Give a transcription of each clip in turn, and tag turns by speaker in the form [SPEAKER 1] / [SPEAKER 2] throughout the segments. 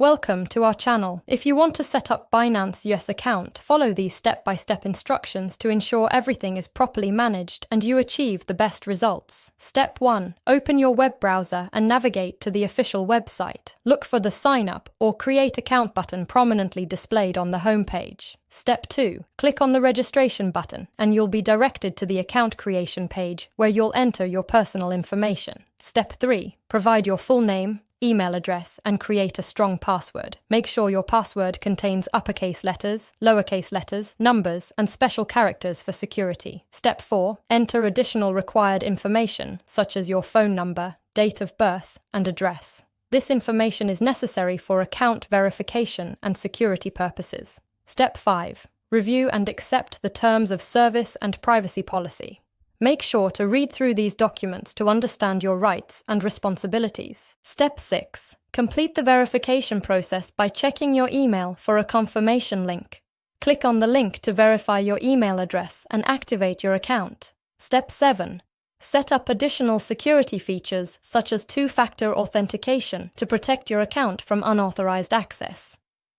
[SPEAKER 1] Welcome to our channel. If you want to set up Binance US account, follow these step-by-step instructions to ensure everything is properly managed and you achieve the best results. Step 1. Open your web browser and navigate to the official website. Look for the Sign Up or Create Account button prominently displayed on the homepage. Step 2. Click on the registration button and you'll be directed to the account creation page where you'll enter your personal information. Step 3. Provide your full name, email address, and create a strong password. Make sure your password contains uppercase letters, lowercase letters, numbers, and special characters for security. Step 4. Enter additional required information, such as your phone number, date of birth, and address. This information is necessary for account verification and security purposes. Step 5. Review and accept the terms of service and privacy policy. Make sure to read through these documents to understand your rights and responsibilities. Step 6. Complete the verification process by checking your email for a confirmation link. Click on the link to verify your email address and activate your account. Step 7. Set up additional security features such as two-factor authentication to protect your account from unauthorized access.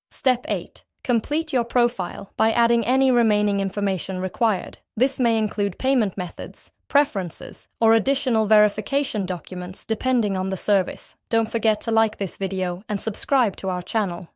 [SPEAKER 1] Step 8. Complete your profile by adding any remaining information required. This may include payment methods, preferences, or additional verification documents depending on the service. Don't forget to like this video and subscribe to our channel.